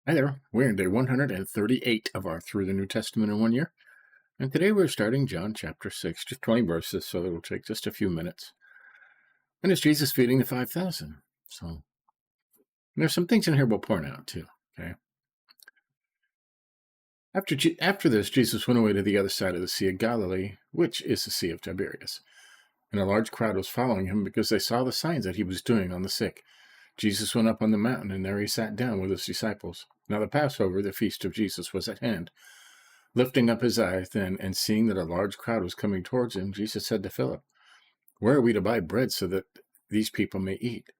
Hi there. We're in day 138 of our Through the New Testament in 1 Year. And today we're starting John chapter 6, just 20 verses, so it'll take just a few minutes. And it's Jesus feeding the 5,000. So there's some things in here we'll point out too, okay? After this, Jesus went away to the other side of the Sea of Galilee, which is the Sea of Tiberias. And a large crowd was following him because they saw the signs that he was doing on the sick. Jesus went up on the mountain, and there he sat down with his disciples. Now the Passover, the feast of Jesus, was at hand. Lifting up his eyes then, and seeing that a large crowd was coming towards him, Jesus said to Philip, "Where are we to buy bread so that these people may eat?"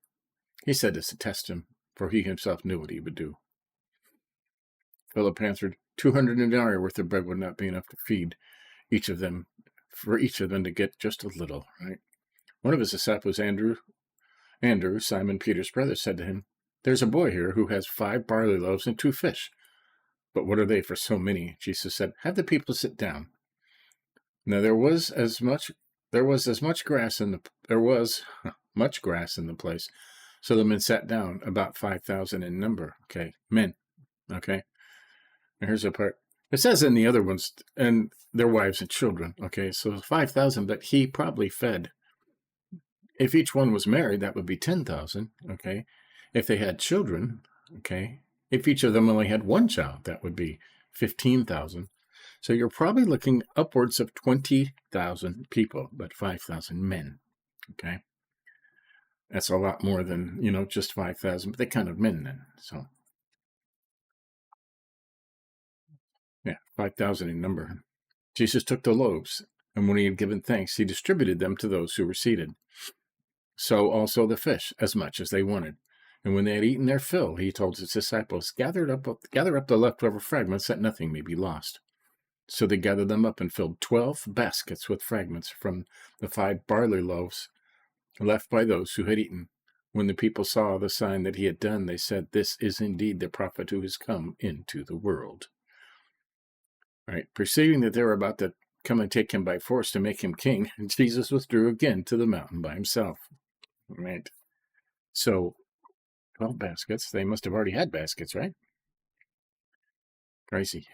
He said this to test him, for he himself knew what he would do. Philip answered, 200 denarii worth of bread would not be enough to feed each of them, for each of them to get just a little, right? One of his disciples, Andrew, Simon Peter's brother, said to him, "There's a boy here who has 5 barley loaves and 2 fish. But what are they for so many?" Jesus said, "Have the people sit down." Now there was much grass in the place. So the men sat down, about 5,000 in number. Okay, men. Okay. And here's the part. It says in the other ones, and their wives and children. Okay, so 5,000, but he probably fed. If each one was married, that would be 10,000. Okay. If they had children, okay. If each of them only had one child, that would be 15,000. So you're probably looking upwards of 20,000 people, but 5,000 men. Okay. That's a lot more than, just 5,000, but they counted men then. So, yeah, 5,000 in number. Jesus took the loaves, and when he had given thanks, he distributed them to those who were seated. So also the fish, as much as they wanted. And when they had eaten their fill, he told his disciples, gather up the leftover fragments, that nothing may be lost. So they gathered them up and filled 12 baskets with fragments from the 5 barley loaves left by those who had eaten. When the people saw the sign that he had done, they said, "This is indeed the prophet who has come into the world." Right. Perceiving that they were about to come and take him by force to make him king, Jesus withdrew again to the mountain by himself. Right. So 12 baskets. They must have already had baskets, right? Crazy.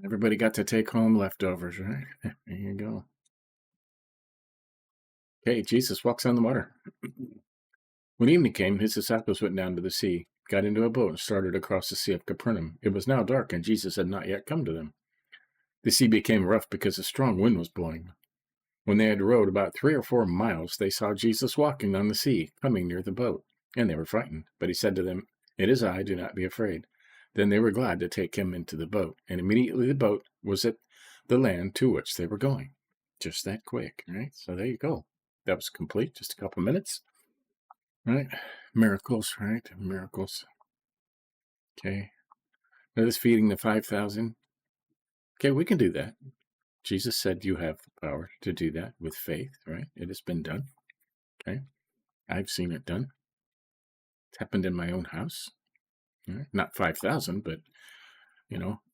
Everybody got to take home leftovers, right? There you go. Okay, Jesus walks on the water. When evening came, his disciples went down to the sea, got into a boat, and started across the Sea of Capernaum. It was now dark, and Jesus had not yet come to them. The sea became rough because a strong wind was blowing. When they had rowed about 3 or 4 miles, they saw Jesus walking on the sea, coming near the boat, and they were frightened. But he said to them, "It is I, do not be afraid." Then they were glad to take him into the boat, and immediately the boat was at the land to which they were going. Just that quick, right? So there you go. That was complete, just a couple minutes, right? Miracles, right? Miracles. Okay. Now this feeding the 5,000. Okay, we can do that. Jesus said you have the power to do that with faith, right? It has been done. Okay. I've seen it done. It's happened in my own house. Right? Not 5,000, but,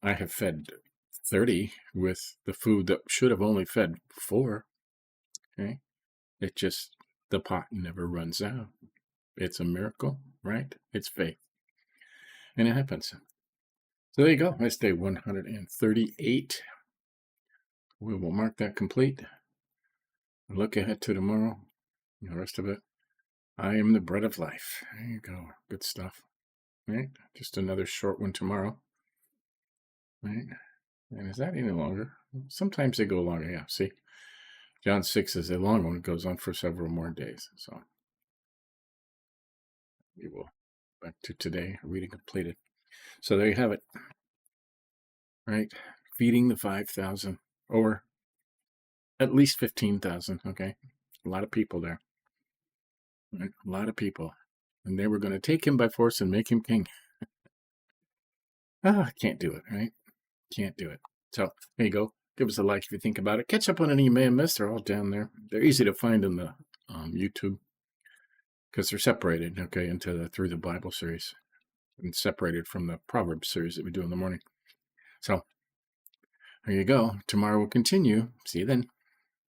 I have fed 30 with the food that should have only fed 4. Okay. It just, the pot never runs out. It's a miracle, right? It's faith. And it happens. So there you go. That's day 138. We will mark that complete. Look ahead to tomorrow. The rest of it. I am the bread of life. There you go. Good stuff. Right? Just another short one tomorrow. Right? And is that any longer? Sometimes they go longer. Yeah, see? John 6 is a long one. It goes on for several more days. So we will back to today. Reading completed. So there you have it. Right? Feeding the 5,000. Or at least 15,000. Okay? A lot of people there. Right? A lot of people. And they were going to take him by force and make him king. Can't do it, right? Can't do it. So there you go. Give us a like if you think about it. Catch up on any you may have missed. They're all down there. They're easy to find in the YouTube because they're separated, okay, into the Through the Bible series and separated from the Proverbs series that we do in the morning. So there you go. Tomorrow we'll continue. See you then.